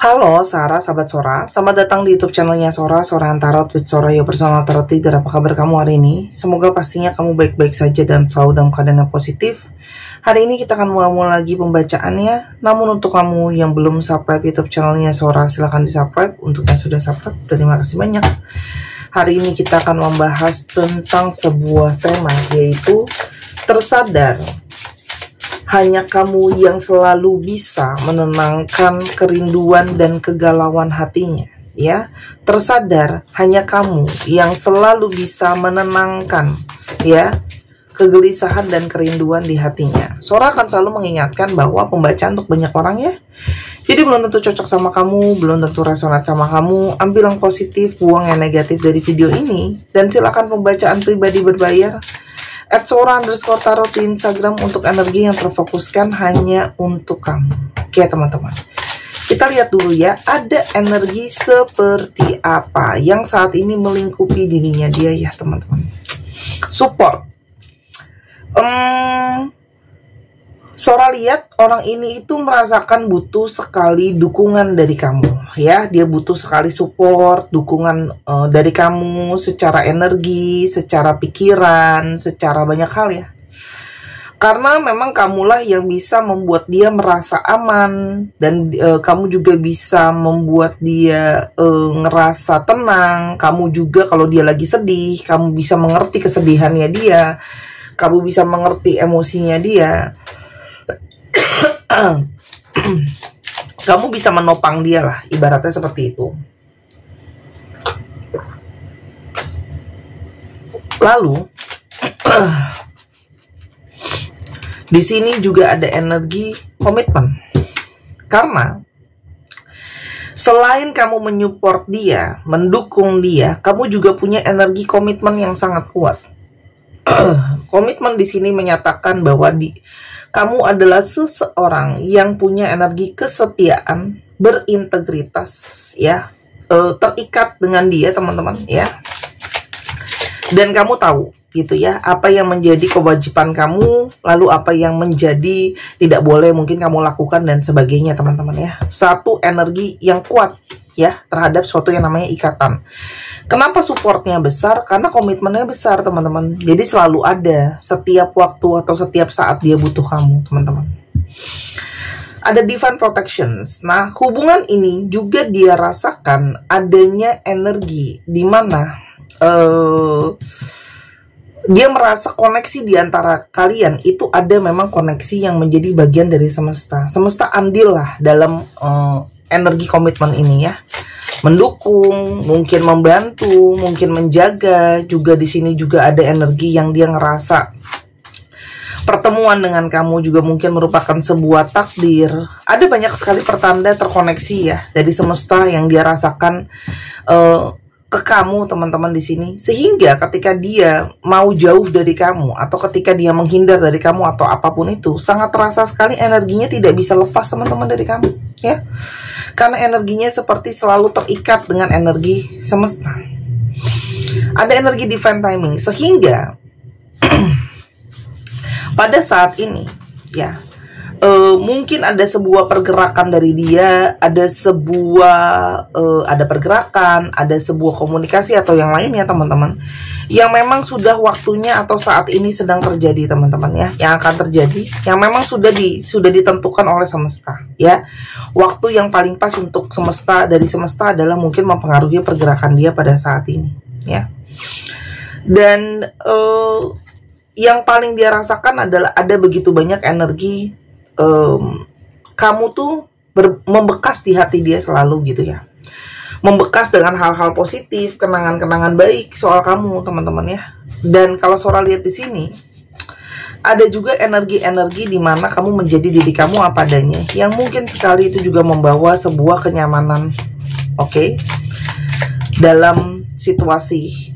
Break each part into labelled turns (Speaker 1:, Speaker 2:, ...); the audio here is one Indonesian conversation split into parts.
Speaker 1: Halo Sarah, sahabat Sora. Selamat datang di YouTube channelnya Sora, Sora Tarot with Sora, your personal tarot reader. Apa kabar kamu hari ini? Semoga pastinya kamu baik-baik saja dan selalu dalam keadaan yang positif. Hari ini kita akan mulai lagi pembacaannya. Namun untuk kamu yang belum subscribe YouTube channelnya Sora, silahkan di subscribe. Untuk yang sudah subscribe, terima kasih banyak. Hari ini kita akan membahas tentang sebuah tema, yaitu tersadar hanya kamu yang selalu bisa menenangkan kerinduan dan kegalauan hatinya, ya. Tersadar hanya kamu yang selalu bisa menenangkan, ya, kegelisahan dan kerinduan di hatinya. Sora akan selalu mengingatkan bahwa pembacaan untuk banyak orang, ya. Jadi belum tentu cocok sama kamu, belum tentu resonat sama kamu. Ambil yang positif, buang yang negatif dari video ini, dan silakan pembacaan pribadi berbayar @Sora_tarot di Instagram untuk energi yang terfokuskan hanya untuk kamu. Oke teman-teman, kita lihat dulu ya, ada energi seperti apa yang saat ini melingkupi dirinya dia ya teman-teman. Support. Sora lihat orang ini itu merasakan butuh sekali dukungan dari kamu, ya. Dia butuh sekali support, dukungan dari kamu secara energi, secara pikiran, secara banyak hal, ya. Karena memang kamulah yang bisa membuat dia merasa aman, dan kamu juga bisa membuat dia ngerasa tenang. Kamu juga kalau dia lagi sedih, kamu bisa mengerti kesedihannya dia, kamu bisa mengerti emosinya dia. Kamu bisa menopang dia lah, ibaratnya seperti itu. Lalu di sini juga ada energi komitmen, karena selain kamu menyupport dia, mendukung dia, kamu juga punya energi komitmen yang sangat kuat. Komitmen di sini menyatakan bahwa kamu adalah seseorang yang punya energi kesetiaan, berintegritas, ya, terikat dengan dia teman-teman, ya. Dan kamu tahu gitu ya, apa yang menjadi kewajiban kamu, lalu apa yang menjadi tidak boleh mungkin kamu lakukan dan sebagainya teman-teman, ya. Satu energi yang kuat, ya, terhadap suatu yang namanya ikatan. Kenapa supportnya besar? Karena komitmennya besar teman-teman. Jadi selalu ada setiap waktu atau setiap saat dia butuh kamu teman-teman. Ada divine protections. Nah, hubungan ini juga dia rasakan adanya energi di mana dia merasa koneksi di antara kalian itu ada memang koneksi yang menjadi bagian dari semesta. Semesta andil lah dalam energi komitmen ini, ya. Mendukung, mungkin membantu, mungkin menjaga. Juga di sini juga ada energi yang dia ngerasa pertemuan dengan kamu juga mungkin merupakan sebuah takdir. Ada banyak sekali pertanda terkoneksi, ya, dari semesta yang dia rasakan ke kamu teman-teman di sini. Sehingga ketika dia mau jauh dari kamu, atau ketika dia menghindar dari kamu atau apapun itu, sangat terasa sekali energinya tidak bisa lepas teman-teman dari kamu, ya. Karena energinya seperti selalu terikat dengan energi semesta. Ada energi divine timing, sehingga pada saat ini, ya, mungkin ada sebuah pergerakan dari dia, ada pergerakan, ada sebuah komunikasi atau yang lainnya teman-teman, yang memang sudah waktunya atau saat ini sedang terjadi teman-teman, ya, yang akan terjadi, yang memang sudah ditentukan oleh semesta, ya. Waktu yang paling pas untuk semesta adalah mungkin mempengaruhi pergerakan dia pada saat ini, ya. Dan yang paling dia rasakan adalah ada begitu banyak energi kamu tuh membekas di hati dia selalu gitu, ya. Membekas dengan hal-hal positif, kenangan-kenangan baik soal kamu teman-teman, ya. Dan kalau Sora lihat di sini, ada juga energi-energi di mana kamu menjadi diri kamu apa adanya, yang mungkin sekali itu juga membawa sebuah kenyamanan, oke, dalam situasi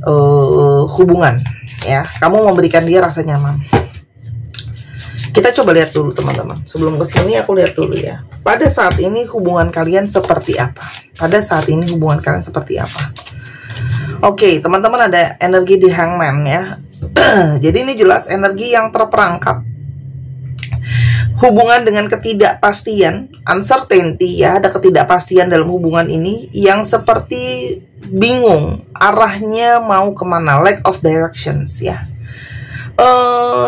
Speaker 1: hubungan, ya. Kamu memberikan dia rasa nyaman. Kita coba lihat dulu teman-teman. Sebelum kesini aku lihat dulu, ya. Pada saat ini hubungan kalian seperti apa? Pada saat ini hubungan kalian seperti apa? Oke, teman-teman, ada energi di Hangman, ya. Jadi ini jelas energi yang terperangkap. hubungan dengan ketidakpastian, uncertainty ya, ada ketidakpastian dalam hubungan ini yang seperti bingung arahnya mau kemana, lack of directions ya.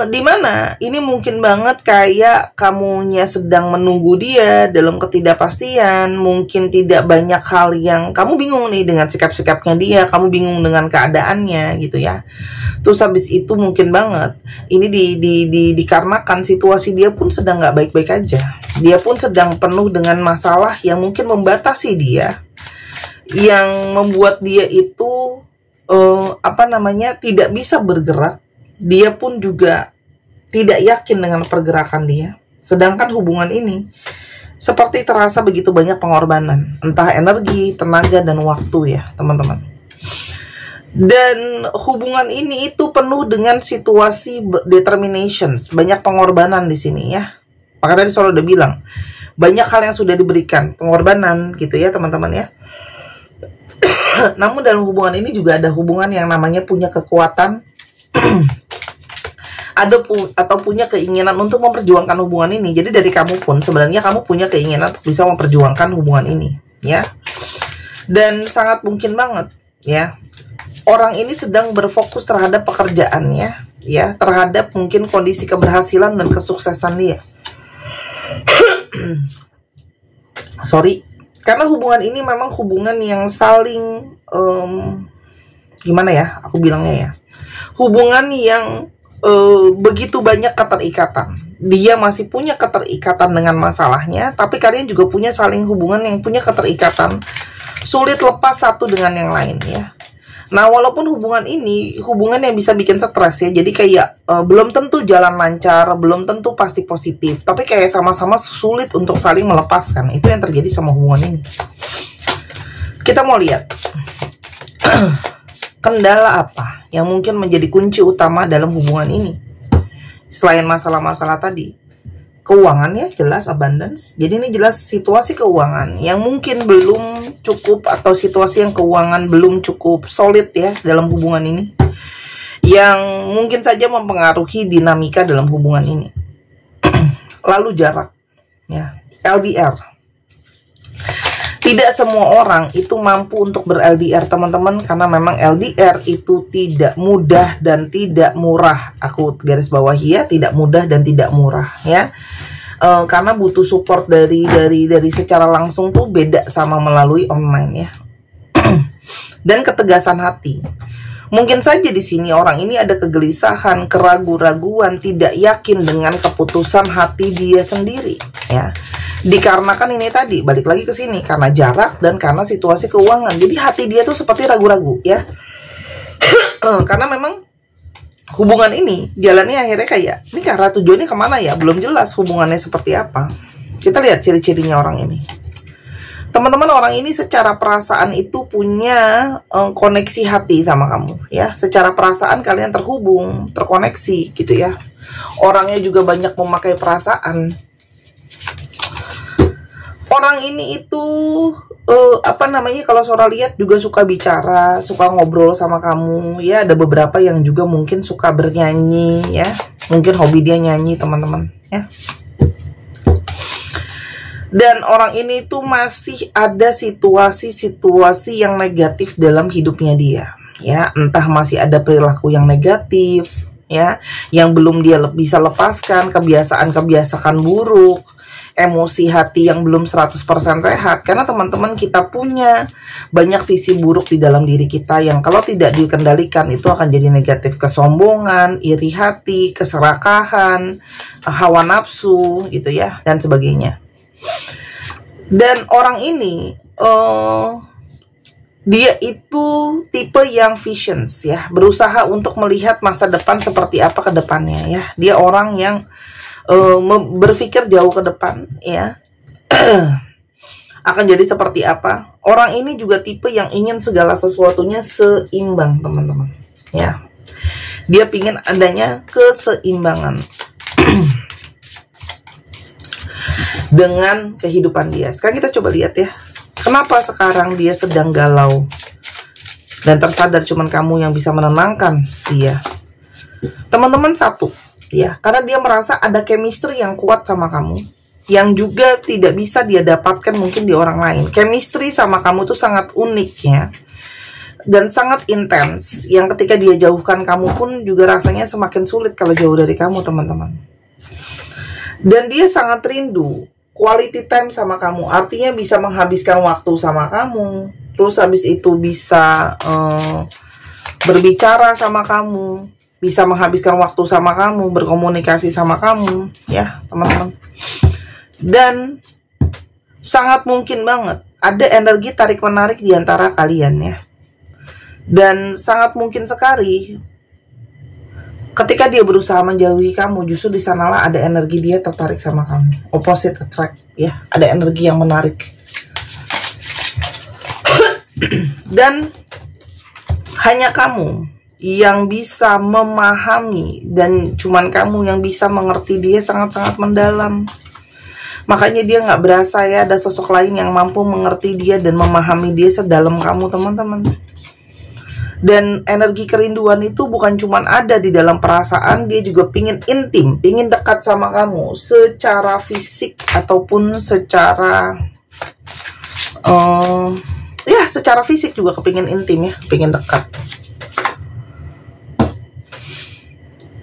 Speaker 1: Dimana ini mungkin banget kayak kamunya sedang menunggu dia dalam ketidakpastian, mungkin tidak banyak hal yang kamu bingung nih dengan sikap-sikapnya dia, kamu bingung dengan keadaannya gitu ya. Terus habis itu mungkin banget ini dikarenakan situasi dia pun sedang nggak baik-baik aja, dia pun sedang penuh dengan masalah yang mungkin membatasi dia, yang membuat dia itu tidak bisa bergerak. Dia pun juga tidak yakin dengan pergerakan dia. Sedangkan hubungan ini seperti terasa begitu banyak pengorbanan, entah energi, tenaga, dan waktu ya teman-teman. Dan hubungan ini itu penuh dengan situasi determinations, banyak pengorbanan di sini ya. Maka tadi Sora udah bilang, banyak hal yang sudah diberikan, pengorbanan gitu ya teman-teman ya. Namun dalam hubungan ini juga ada hubungan yang namanya punya kekuatan atau punya keinginan untuk memperjuangkan hubungan ini. Jadi dari kamu pun sebenarnya kamu punya keinginan untuk bisa memperjuangkan hubungan ini ya. Dan sangat mungkin banget ya, orang ini sedang berfokus terhadap pekerjaannya ya, terhadap mungkin kondisi keberhasilan dan kesuksesan dia. Karena hubungan ini memang hubungan yang saling gimana ya aku bilangnya ya, hubungan yang begitu banyak keterikatan. Dia masih punya keterikatan dengan masalahnya, tapi kalian juga punya saling hubungan yang punya keterikatan, sulit lepas satu dengan yang lain ya. Nah, walaupun hubungan ini hubungan yang bisa bikin stres ya, jadi kayak belum tentu jalan lancar, belum tentu pasti positif, tapi kayak sama-sama sulit untuk saling melepaskan. Itu yang terjadi sama hubungan ini. Kita mau lihat kendala apa yang mungkin menjadi kunci utama dalam hubungan ini. Selain masalah-masalah tadi, keuangannya jelas abundance. Jadi ini jelas situasi keuangan yang mungkin belum cukup, atau situasi yang keuangan belum cukup solid ya dalam hubungan ini, yang mungkin saja mempengaruhi dinamika dalam hubungan ini. Lalu jarak ya, LDR. Tidak semua orang itu mampu untuk ber-LDR teman-teman, karena memang LDR itu tidak mudah dan tidak murah. Aku garis bawahi ya, tidak mudah dan tidak murah ya. Karena butuh support dari secara langsung tuh beda sama melalui online ya. Dan ketegasan hati. Mungkin saja di sini orang ini ada kegelisahan, keraguan-raguan, tidak yakin dengan keputusan hati dia sendiri ya. Dikarenakan ini tadi, balik lagi ke sini, karena jarak dan karena situasi keuangan. Jadi hati dia tuh seperti ragu-ragu ya. Karena memang hubungan ini jalannya akhirnya kayak, ini karena tujuannya kemana ya, belum jelas hubungannya seperti apa. Kita lihat ciri-cirinya orang ini. Teman-teman, orang ini secara perasaan itu punya koneksi hati sama kamu ya. Secara perasaan kalian terhubung, terkoneksi gitu ya. Orangnya juga banyak memakai perasaan. Orang ini itu kalau Sora lihat juga suka bicara, suka ngobrol sama kamu ya. Ada beberapa yang juga mungkin suka bernyanyi ya. Mungkin hobi dia nyanyi teman-teman ya. Dan orang ini tuh masih ada situasi-situasi yang negatif dalam hidupnya dia ya. Entah masih ada perilaku yang negatif ya, yang belum dia bisa lepaskan, kebiasaan-kebiasaan buruk, emosi hati yang belum 100% sehat. Karena teman-teman, kita punya banyak sisi buruk di dalam diri kita yang kalau tidak dikendalikan itu akan jadi negatif. Kesombongan, iri hati, keserakahan, hawa nafsu gitu ya, dan sebagainya. Dan orang ini dia itu tipe yang visions ya, berusaha untuk melihat masa depan seperti apa ke depannya ya. Dia orang yang berpikir jauh ke depan ya. Akan jadi seperti apa. Orang ini juga tipe yang ingin segala sesuatunya seimbang teman-teman ya. Dia ingin adanya keseimbangan dengan kehidupan dia. Sekarang kita coba lihat ya, kenapa sekarang dia sedang galau dan tersadar cuman kamu yang bisa menenangkan dia. Teman-teman, satu, ya, karena dia merasa ada chemistry yang kuat sama kamu, yang juga tidak bisa dia dapatkan mungkin di orang lain. Chemistry sama kamu tuh sangat unik ya, dan sangat intens, yang ketika dia jauhkan kamu pun juga rasanya semakin sulit kalau jauh dari kamu, teman-teman. Dan dia sangat rindu quality time sama kamu, artinya bisa menghabiskan waktu sama kamu, terus habis itu bisa berbicara sama kamu, bisa menghabiskan waktu sama kamu, berkomunikasi sama kamu, ya teman-teman. Dan sangat mungkin banget ada energi tarik-menarik di antara kalian ya. Dan sangat mungkin sekali ketika dia berusaha menjauhi kamu, justru di sanalah ada energi dia tertarik sama kamu. Opposite attract ya, ada energi yang menarik. Dan hanya kamu yang bisa memahami, dan cuman kamu yang bisa mengerti dia sangat-sangat mendalam. Makanya dia nggak berasa ya ada sosok lain yang mampu mengerti dia dan memahami dia sedalam kamu, teman-teman. Dan energi kerinduan itu bukan cuman ada di dalam perasaan, dia juga pingin intim, pingin dekat sama kamu secara fisik ataupun secara ya secara fisik juga kepingin intim ya, kepingin dekat.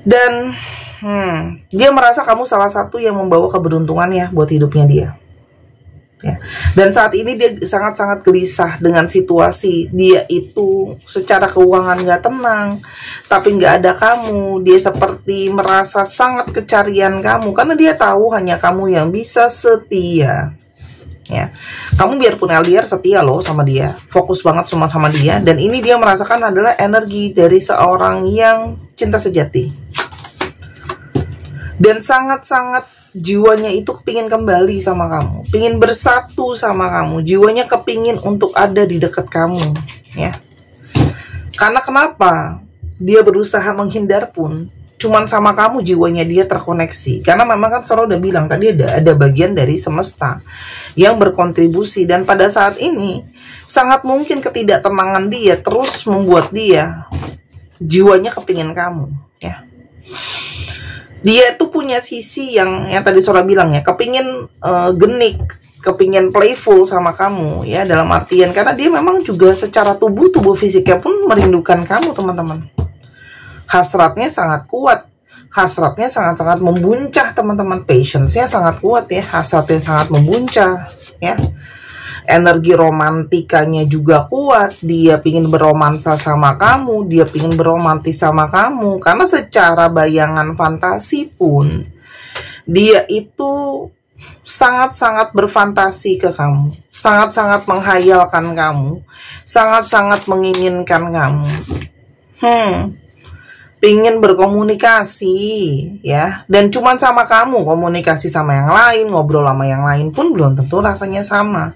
Speaker 1: Dan dia merasa kamu salah satu yang membawa keberuntungan ya buat hidupnya dia ya. Dan saat ini dia sangat-sangat gelisah dengan situasi dia itu secara keuangan gak tenang, tapi gak ada kamu. Dia seperti merasa sangat kecarian kamu, karena dia tahu hanya kamu yang bisa setia ya. Kamu biarpun LDR setia loh sama dia, fokus banget sama dia. Dan ini dia merasakan adalah energi dari seorang yang cinta sejati, dan sangat-sangat jiwanya itu kepingin kembali sama kamu, pingin bersatu sama kamu, jiwanya kepingin untuk ada di dekat kamu ya. Karena kenapa dia berusaha menghindar pun cuman sama kamu jiwanya dia terkoneksi, karena memang kan Sora udah bilang tadi ada bagian dari semesta yang berkontribusi. Dan pada saat ini sangat mungkin ketidaktenangan dia terus membuat dia jiwanya kepingin kamu ya. Dia tuh punya sisi yang tadi Sora bilang ya, kepingin genik, kepingin playful sama kamu ya, dalam artian karena dia memang juga secara tubuh fisiknya pun merindukan kamu, teman-teman. Hasratnya sangat kuat, hasratnya sangat-sangat membuncah, teman-teman. Patience-nya sangat kuat ya, hasratnya sangat membuncah ya. Energi romantikanya juga kuat, dia pingin beromansa sama kamu, dia pingin beromantis sama kamu, karena secara bayangan fantasi pun dia itu sangat-sangat berfantasi ke kamu, sangat-sangat menghayalkan kamu, sangat-sangat menginginkan kamu. Pingin berkomunikasi ya, dan cuman sama kamu, komunikasi sama yang lain, ngobrol sama yang lain pun belum tentu rasanya sama.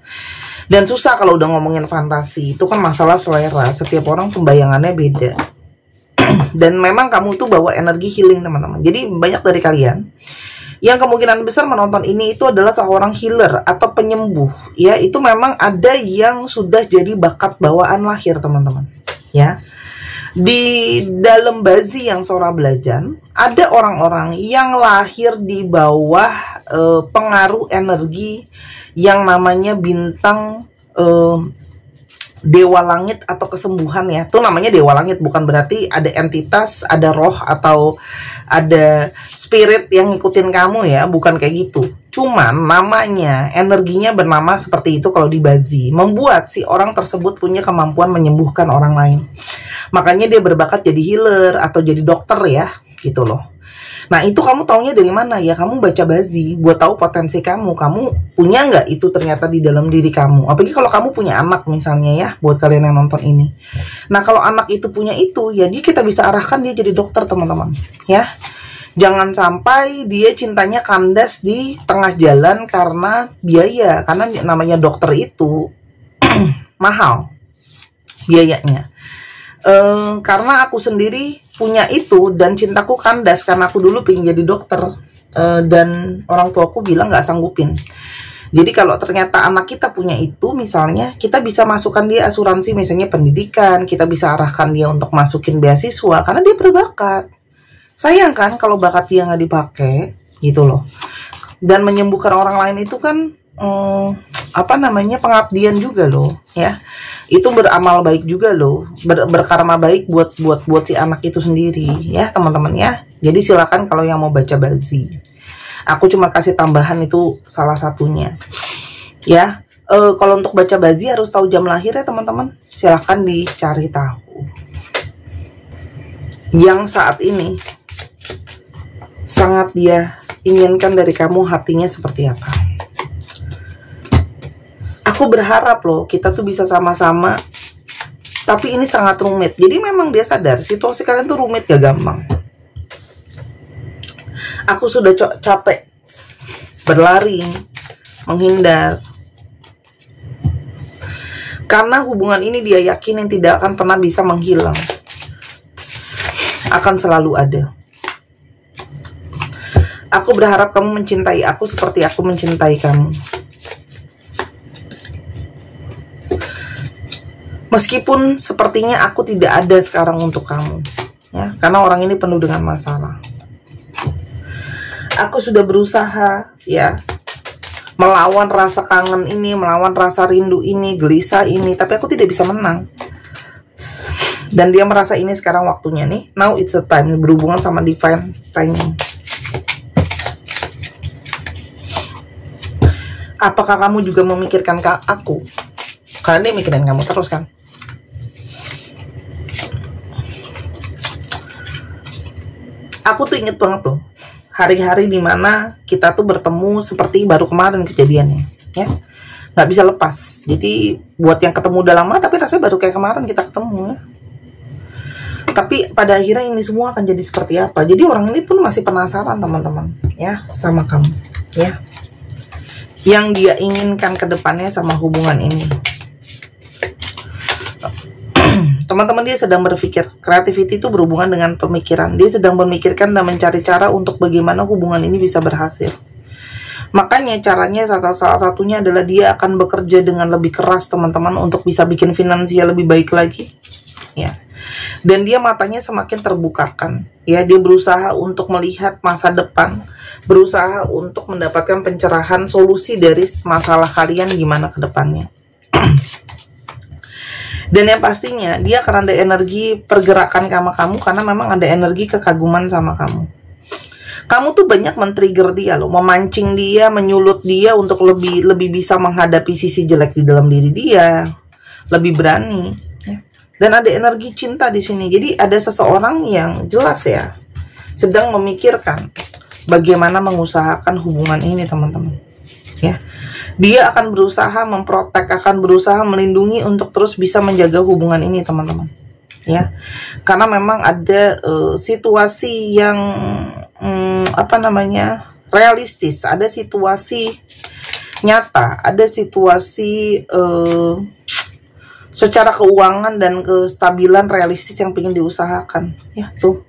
Speaker 1: Dan susah kalau udah ngomongin fantasi, itu kan masalah selera, setiap orang pembayangannya beda. Dan memang kamu itu bawa energi healing, teman-teman. Jadi banyak dari kalian yang kemungkinan besar menonton ini itu adalah seorang healer atau penyembuh ya. Itu memang ada yang sudah jadi bakat bawaan lahir, teman-teman ya. Di dalam bazi yang Sora belajar, ada orang-orang yang lahir di bawah pengaruh energi yang namanya bintang dewa langit atau kesembuhan ya. Itu namanya dewa langit, bukan berarti ada entitas, ada roh atau ada spirit yang ngikutin kamu ya, bukan kayak gitu. Cuman namanya, energinya bernama seperti itu kalau di bazi, membuat si orang tersebut punya kemampuan menyembuhkan orang lain. Makanya dia berbakat jadi healer atau jadi dokter ya, gitu loh. Nah itu kamu taunya dari mana ya? Kamu baca bazi buat tahu potensi kamu. Kamu punya nggak itu ternyata di dalam diri kamu? Apalagi kalau kamu punya anak misalnya ya, buat kalian yang nonton ini. Nah kalau anak itu punya itu, ya kita bisa arahkan dia jadi dokter, teman-teman ya. Jangan sampai dia cintanya kandas di tengah jalan karena biaya. Karena namanya dokter itu mahal biayanya. Karena aku sendiri punya itu dan cintaku kandas karena aku dulu pengen jadi dokter dan orang tuaku bilang nggak sanggupin. Jadi kalau ternyata anak kita punya itu, misalnya kita bisa masukkan dia asuransi misalnya pendidikan, kita bisa arahkan dia untuk masukin beasiswa karena dia berbakat Sayang kan kalau bakat dia nggak dipakai gitu loh. Dan menyembuhkan orang lain itu kan pengabdian juga loh ya. Itu beramal baik juga loh, berkarma baik buat si anak itu sendiri ya teman-teman ya. Jadi silakan kalau yang mau baca bazi. Aku cuma kasih tambahan itu salah satunya ya. Kalau untuk baca bazi harus tahu jam lahir ya teman-teman. Silakan dicari tahu. Yang saat ini sangat dia inginkan dari kamu, hatinya seperti apa. Aku berharap loh kita tuh bisa sama-sama, tapi ini sangat rumit. Jadi memang dia sadar situasi kalian tuh rumit, gak gampang. Aku sudah capek berlari, menghindar, karena hubungan ini dia yakin yang tidak akan pernah bisa menghilang, akan selalu ada. Aku berharap kamu mencintai aku seperti aku mencintai kamu. Meskipun sepertinya aku tidak ada sekarang untuk kamu, ya, karena orang ini penuh dengan masalah. Aku sudah berusaha, ya, melawan rasa kangen ini, melawan rasa rindu ini, gelisah ini, tapi aku tidak bisa menang. Dan dia merasa ini sekarang waktunya nih. Now it's the time, berhubungan sama divine timing. Apakah kamu juga memikirkan aku? Karena dia mikirin kamu terus kan. Aku tuh inget banget tuh hari-hari dimana kita tuh bertemu seperti baru kemarin kejadiannya, ya, nggak bisa lepas. Jadi buat yang ketemu udah lama, tapi rasanya baru kayak kemarin kita ketemu, ya. Tapi pada akhirnya ini semua akan jadi seperti apa. Jadi orang ini pun masih penasaran teman-teman, ya, sama kamu, ya. Yang dia inginkan ke depannya sama hubungan ini. Teman-teman, dia sedang berpikir. Creativity itu berhubungan dengan pemikiran. Dia sedang memikirkan dan mencari cara untuk bagaimana hubungan ini bisa berhasil. Makanya caranya salah satunya adalah dia akan bekerja dengan lebih keras teman-teman untuk bisa bikin finansial lebih baik lagi, ya. Dan dia matanya semakin terbukakan, ya. Dia berusaha untuk melihat masa depan, berusaha untuk mendapatkan pencerahan solusi dari masalah kalian gimana ke depannya. Dan yang pastinya dia akan ada energi pergerakan sama kamu, karena memang ada energi kekaguman sama kamu. Kamu tuh banyak men-trigger dia loh, memancing dia, menyulut dia untuk lebih bisa menghadapi sisi jelek di dalam diri dia, lebih berani, ya. Dan ada energi cinta di sini. Jadi ada seseorang yang jelas, ya, sedang memikirkan bagaimana mengusahakan hubungan ini teman-teman, ya. Dia akan berusaha memprotek, akan berusaha melindungi untuk terus bisa menjaga hubungan ini teman-teman, ya. Karena memang ada situasi yang realistis, ada situasi nyata, ada situasi secara keuangan dan kestabilan realistis yang ingin diusahakan, ya. Tuh,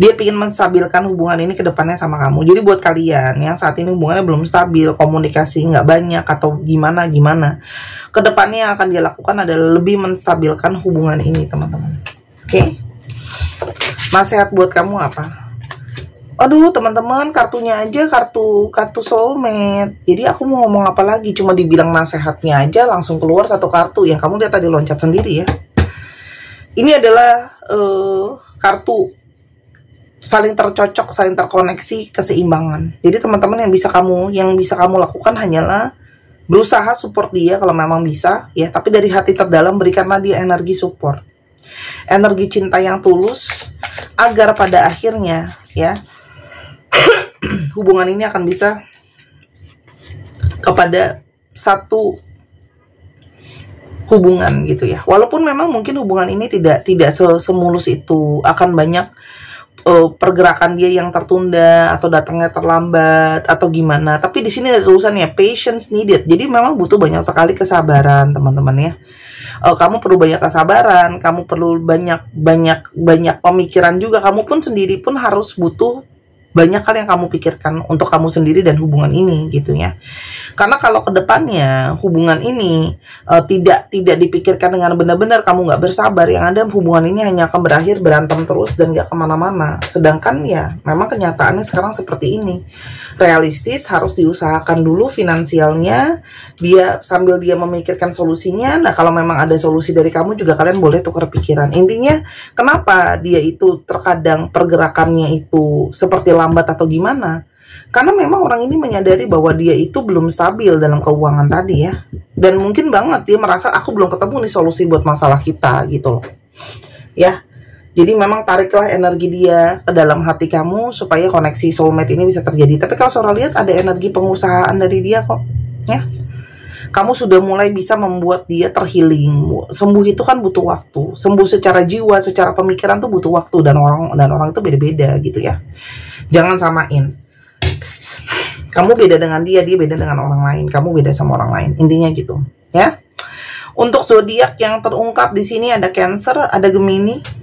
Speaker 1: dia ingin menstabilkan hubungan ini ke depannya sama kamu. Jadi buat kalian yang saat ini hubungannya belum stabil, komunikasi nggak banyak atau gimana, ke depannya yang akan dia lakukan adalah lebih menstabilkan hubungan ini teman-teman. Oke? Nasihat buat kamu apa? Aduh teman-teman, kartunya aja kartu soulmate. Jadi aku mau ngomong apa lagi? Cuma dibilang nasihatnya aja langsung keluar satu kartu yang kamu lihat tadi loncat sendiri, ya. Ini adalah kartu saling tercocok, saling terkoneksi, keseimbangan. Jadi teman-teman yang bisa kamu lakukan hanyalah berusaha support dia kalau memang bisa, ya. Tapi dari hati terdalam berikanlah dia energi support, energi cinta yang tulus, agar pada akhirnya, ya, hubungan ini akan bisa kepada satu hubungan gitu, ya. Walaupun memang mungkin hubungan ini tidak semulus itu, akan banyak pergerakan dia yang tertunda atau datangnya terlambat atau gimana. Tapi di sini ada tulisannya patience needed. Jadi memang butuh banyak sekali kesabaran teman-teman, ya. Kamu perlu banyak kesabaran, kamu perlu banyak pemikiran juga. Kamu pun sendiri pun harus butuh banyak hal yang kamu pikirkan untuk kamu sendiri dan hubungan ini gitu ya. Karena kalau kedepannya hubungan ini tidak dipikirkan dengan benar-benar, kamu nggak bersabar, yang ada hubungan ini hanya akan berakhir berantem terus dan nggak kemana-mana. Sedangkan ya memang kenyataannya sekarang seperti ini. Realistis, harus diusahakan dulu finansialnya, sambil dia memikirkan solusinya. Nah kalau memang ada solusi dari kamu juga, kalian boleh tukar pikiran. Intinya kenapa dia itu terkadang pergerakannya itu seperti lambat atau gimana? Karena memang orang ini menyadari bahwa dia itu belum stabil dalam keuangan tadi ya. Dan mungkin banget dia merasa, aku belum ketemu nih solusi buat masalah kita gitu loh. Ya. Jadi memang tariklah energi dia ke dalam hati kamu supaya koneksi soulmate ini bisa terjadi. Tapi kalau Sora lihat ada energi pengusahaan dari dia kok. Ya. Kamu sudah mulai bisa membuat dia terhealing. Sembuh itu kan butuh waktu. Sembuh secara jiwa, secara pemikiran tuh butuh waktu, dan orang itu beda-beda gitu ya. Jangan samain. Kamu beda dengan dia beda dengan orang lain. Kamu beda sama orang lain. Intinya gitu, ya. Untuk zodiak yang terungkap di sini ada Cancer, ada Gemini.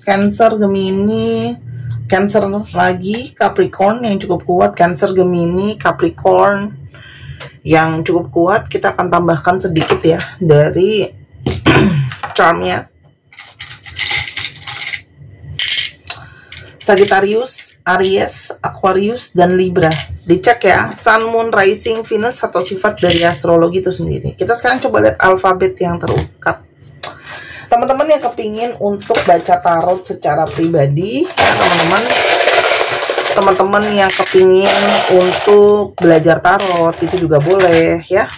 Speaker 1: Cancer, Gemini, Cancer lagi, Capricorn yang cukup kuat. Cancer, Gemini, Capricorn yang cukup kuat. Kita akan tambahkan sedikit ya dari charmnya. Sagittarius, Aries, Aquarius, dan Libra. Dicek ya, Sun, Moon, Rising, Venus, atau sifat dari astrologi itu sendiri. Kita sekarang coba lihat alfabet yang terungkap. Teman-teman yang kepingin untuk baca tarot secara pribadi, ya teman-teman yang kepingin untuk belajar tarot, itu juga boleh ya.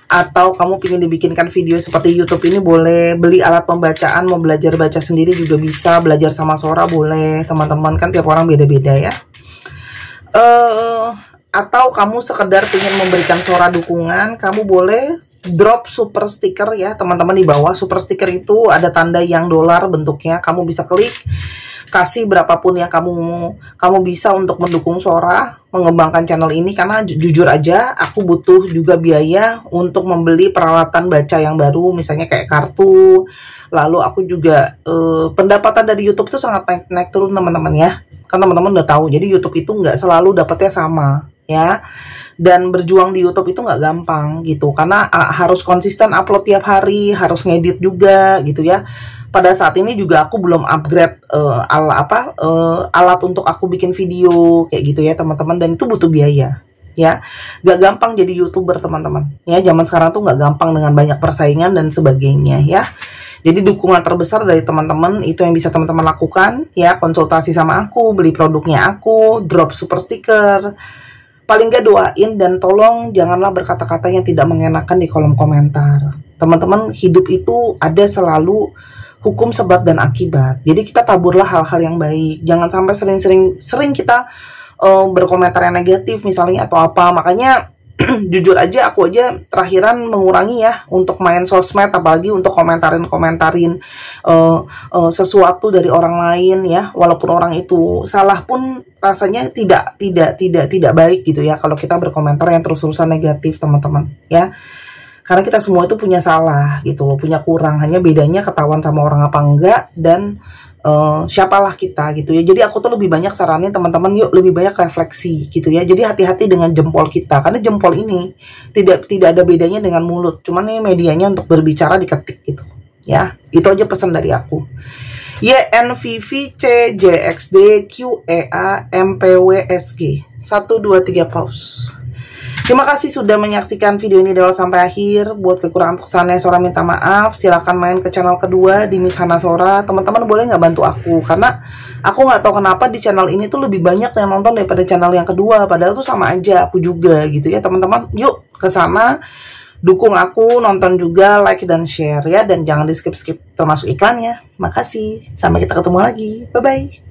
Speaker 1: Atau kamu ingin dibikinkan video seperti YouTube ini, boleh. Beli alat pembacaan, mau belajar baca sendiri juga bisa. Belajar sama Sora boleh, teman-teman, kan tiap orang beda-beda ya. Atau kamu sekedar ingin memberikan Sora dukungan, kamu boleh drop super sticker ya teman-teman. Di bawah super sticker itu ada tanda yang dolar bentuknya, kamu bisa klik, kasih berapapun yang kamu bisa untuk mendukung Sora mengembangkan channel ini. Karena jujur aja aku butuh juga biaya untuk membeli peralatan baca yang baru, misalnya kayak kartu. Lalu aku juga pendapatan dari YouTube tuh sangat naik turun teman-teman ya. Kan teman-teman udah tahu, jadi YouTube itu nggak selalu dapatnya sama ya. Dan berjuang di YouTube itu nggak gampang gitu, karena harus konsisten upload tiap hari, harus ngedit juga gitu ya. Pada saat ini juga aku belum upgrade alat untuk aku bikin video kayak gitu ya teman-teman, dan itu butuh biaya ya. Gak gampang jadi YouTuber teman-teman ya. Zaman sekarang tuh gak gampang dengan banyak persaingan dan sebagainya ya. Jadi dukungan terbesar dari teman-teman itu yang bisa teman-teman lakukan ya, konsultasi sama aku, beli produknya aku, drop super sticker. Paling gak doain, dan tolong janganlah berkata-kata yang tidak mengenakan di kolom komentar. Teman-teman, hidup itu ada selalu hukum sebab dan akibat. Jadi kita taburlah hal-hal yang baik. Jangan sampai sering kita berkomentar yang negatif misalnya atau apa. Makanya jujur aja, aku aja terakhiran mengurangi ya untuk main sosmed, apalagi untuk komentarin sesuatu dari orang lain ya. Walaupun orang itu salah pun rasanya tidak baik gitu ya kalau kita berkomentar yang terus-terusan negatif teman-teman ya. Karena kita semua itu punya salah gitu loh, punya kurang. Hanya bedanya ketahuan sama orang apa enggak, dan siapalah kita gitu ya. Jadi aku tuh lebih banyak saranin teman-teman, yuk lebih banyak refleksi gitu ya. Jadi hati-hati dengan jempol kita, karena jempol ini tidak ada bedanya dengan mulut. Cuman ini medianya untuk berbicara diketik gitu ya. Itu aja pesan dari aku. YNVVCJXDQEAMPWSG 1, 2, 3 pause. Terima kasih sudah menyaksikan video ini dari awal sampai akhir. Buat kekurangan kesannya Sora minta maaf. Silahkan main ke channel kedua di Miss Hana Sora. Teman-teman boleh nggak bantu aku? Karena aku nggak tahu kenapa di channel ini tuh lebih banyak yang nonton daripada channel yang kedua. Padahal tuh sama aja, aku juga gitu ya teman-teman. Yuk ke sana, dukung aku, nonton juga, like dan share ya. Dan jangan di skip-skip termasuk iklannya. Makasih. Sampai kita ketemu lagi. Bye-bye.